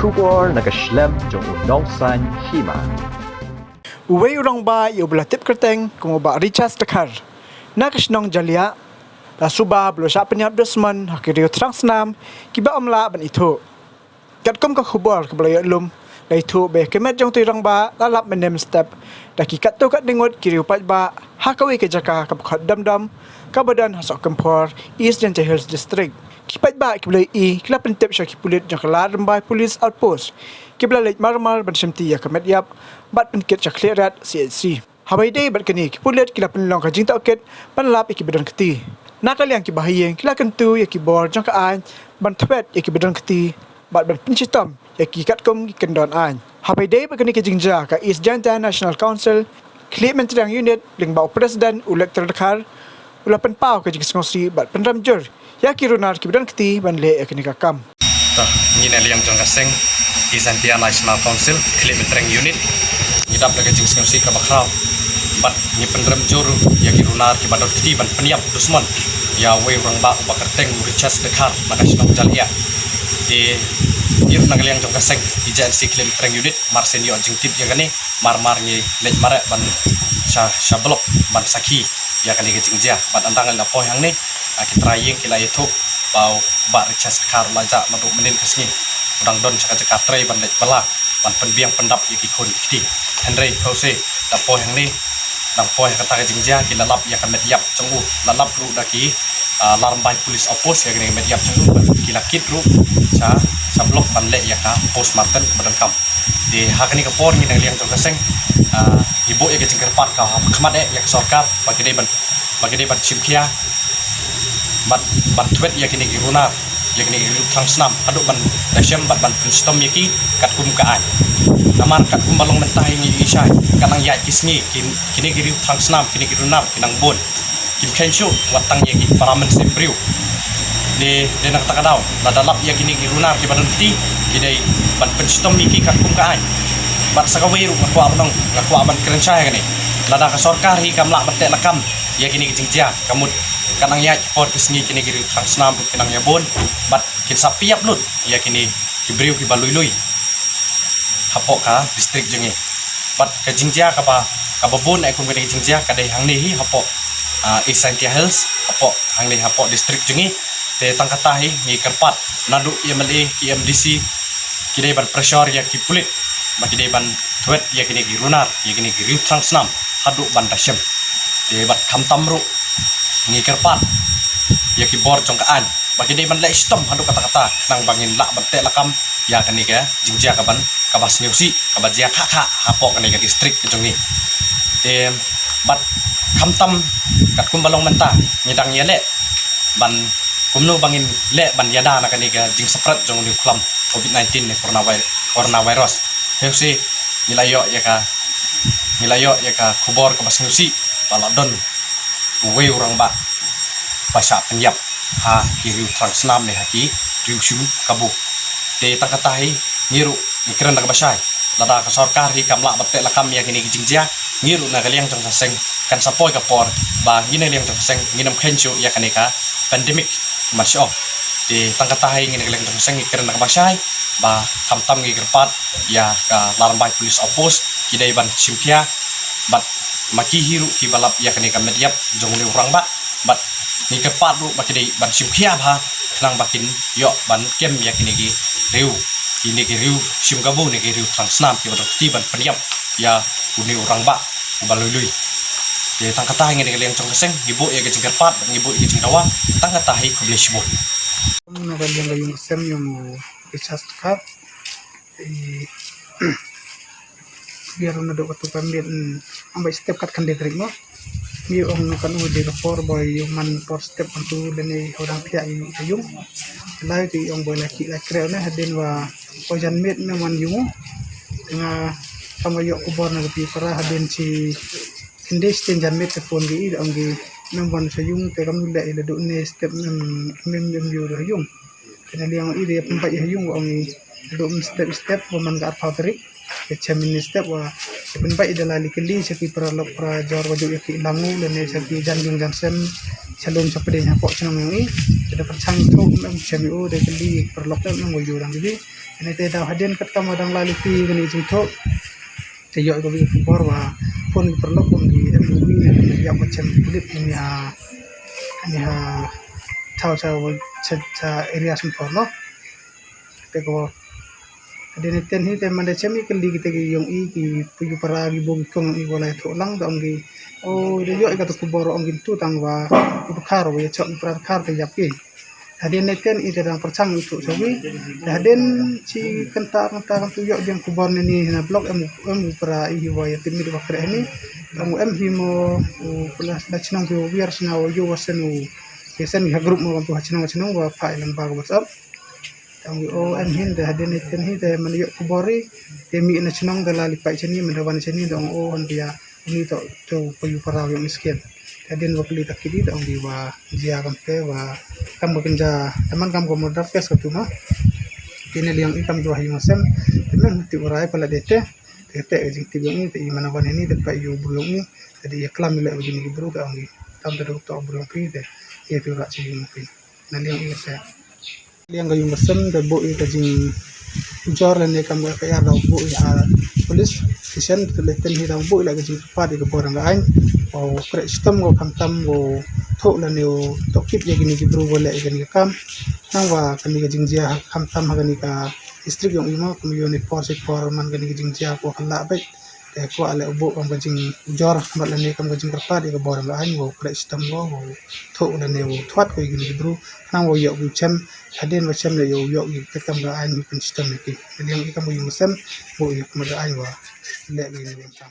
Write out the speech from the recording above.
Kubor nagaslem jong unongsan Hima. Uwe Rangbah iyo belatip kerteng kumubak Richas Dekar. Nakasnong Jalia. La Suba blo Shah Pynïap dosman hakiriyo terang senam kiba omla ban itu. Katkom ka kubor ke belayo lum. La itu be kemet jong tu Rangbah lalap menem step. Daki kat tu kat dengut kiriyo pajba hakawi ke jaka ka bukat dam-dam ka badan hasok kempor East Jaiñtia Hills District. Kipat ba kibla kila pentep syaki pulit jang kala Rangbah Police Outpost kibla leit marmar ban Shemti ya Pynïap bat penkit syak klerat CHC habai day bat kini kipulit kila penlong ka Jaiñtia oket ban lap iki bedan keti nakal yang kibahiyeng kila kentu ya kibor jang ka an ban thwet ya kibedan keti bat ban pencistam ya ki katkom ki kendon an habai day bat kini ke Jaiñtia ka East Jaiñtia National Council klik menterang unit ling bau presiden ulek terdekar ulapan pau ke jingsi bat penramjur ya kirunar kibedan keti ban le yakini kakam ni liang jong kaseng Jaiñtia National Council klik menterang unit ngidap lagi jingsi ka bakhau bat ni penrem juru ya kirunar ki badot keti ban Pynïap dusman ya we Rangbah bakarteng Richas Dekar nakasnong Jalia di ir nagaliang jong kaseng IJNC klik menterang unit marsen yo jingtip ya kani marmar ni lej mare ban Shah blok ban Saki ya kani ke Jaiñtia bat antangal na po yang ni kitrayeng kila itu bau ba Richas Dekar laja madu menin kesni udang don caka tray ban lej bala ban penbiang pendap iki kun kiti Henry Pause da po yang ni nang po yang kata ke Jaiñtia kila lap ya kan Pynïap cengu lalap lu daki Rangbah Police Outpost ya kani Pynïap cengu kila kit ru sa blok ban le ya ka post marten badan kam di hakani ke por ni nang liang tong kaseng ibu ya ke jingkerpat ka khmat ya ke sorkap bagi dei ban chimkhia ban twet ya kini giruna ya kini trang snam aduk ban dasyam ban pinstom yaki kat kum ka an namar kat kum balong mentah ngi isai kanang ya kisni kini giri trang snam kini giruna kinang bon kim kenshu watang yaki paramen sembriu de nak takadaw ladalap ya kini giruna ki badan ti kidai ban pinstom yaki kat kum ka an bat sakawiru ngaku aban kerensya kani lada ka sorkar hi kamla batte lakam ya kini ke Jaiñtia kamut kanang ya pot kesni kini giri trang snam kinang ya bon bat kin sapiap lut ya kini kibriu ki balui-lui hapok ka distrik jengi bat ke Jaiñtia ka babon ai kun ke Jaiñtia ka dei hang ni hi hapok East Jaiñtia Hills hapok hang ni hapok distrik jengi te tangkatahi ni kerpat nadu IMLA IMDC kidai ban pressure ya ki pulit bagi dei ban twet ya kini girunar ya kini giri trang snam haduk ban dasyam de bat kam tamru ngi kerpat ya ki bor jong kaan bagi dei ban le stom haduk kata-kata nang bangin lak bante lakam ya kani ke Jaiñtia ka ban ka bas niusi ka bajia kha hapok kani ke distrik ke jong ni de bat kam tam kat kum balong menta ngidang ya le ban kumno bangin le ban yada na kani ke jing sepret jong ni klam COVID-19 ni coronavirus heusi nilayo ya ka kubor ka bas niusi baladon uwe Rangbah pasha Pynïap ha kiriu trang snam ne haki riu shum kabu te tangkatahi ngiru ikran na basai lada ka sorkar hi kamla batte lakam ya kini Jaiñtia ngiru na kaliang jong saseng kan sapoi ka por ba ngine liang jong saseng nginam khenchu ya kanika pandemic masyo te tangkatahi ngine kaliang jong saseng ikran na basai ba kamtam ngi kerpat ya ka Rangbah Police Outpost kidai ban simphia bat maki hiru ki balap ya kani ka Pynïap jong ni Rangbah bat ni kerpat ru maki dei ban simkhia ha nang bakin yo ban kem ya kini ki riu kini ki riu sim gabu ni ki riu trang snam ki badok ti ban Pynïap ya uni Rangbah balului de tang kata ngene keleng jong keseng ibu ya ke jingkerpat ibu ya jingdawa tang kata hi ko blesbo na yang yung sem yung Richas Dekar biar na do katu pamit ambai step kat kan degrik mo mi ong kan u de for boy yung man for step antu leni orang pia yung lai ti ong boy laki la kreo na hadin wa ojan mit na man yung nga kamayo kubor na pi para hadin si hindi jan mit phone gi ong gi namban sa yung te kam la ila do ne step mem yu yung kanali ang ide pampai yung ong do step man ga patri kecamin step wa pampai ida lali keli sa ki para lok para jor waju ki langu dan sa ki janjung jansen salon sa pede nya po sa nang Ada percang tu memang cemiu de kali perlok memang go orang jadi. Ini te dah hadian kat kamu dang lali pi gani jing tu. Te yo go bi kubor wa pun perlok pun di MUB ni yang macam kulit ini ha tahu area sempur lo. Te go ada neten hi te manda cemi kali kita ki yung ki puyu para gi bong kong i wala to lang dong gi de yo ka to kubor ong gi tu tang wa ibu khar wa chok pra khar te yap ki ada neten i te dang percang itu sawi haden ci kenta tu yo jeng kubor ni na blok em para i wa ya timi de bakre ni kamu himo plus da chnong tu biar sna yo wasenu kesen ha group mo tu chnong wa pa lang ba whatsapp Ang hin dah ada neten hi dah melihat kubori demi nasional dah lipat sini mendawan sini dong an dia ini tu payu para yang miskin kadin wakili takidi dong di wa dia kampe wa kam bekerja teman kam komodar kes tu no ini yang ikam dua hi masam teman ti urai pala dete jing ti ini ti manawan ini dapat yu bulung ni jadi iklam mila begini bro dong di tam teruk to bulung pri de ya tu rak sini mungkin nanti yang ini saya yang gayung masam da bo i kajing jor le ne kam ga ya da bo i ha polis station le ten hi da bo i la kajing pa di ko rang ai o kre system go kam tam go tho la ne o to kip ye gini bru go le gini kam nang wa kani kajing jia kam tam ha gani ka district yung imo kum unit por man gani kajing jia ko khala bai te ko ale bo kam kajing jor ma le ne kam kajing pa di ko rang ai go kre system go tho la ne o thwat ko gini bru nang wo yo gu chem hadin macam le yo kita ga an yu system ni ki yang ikam yu musam bo yu kuma da an wa le ni macam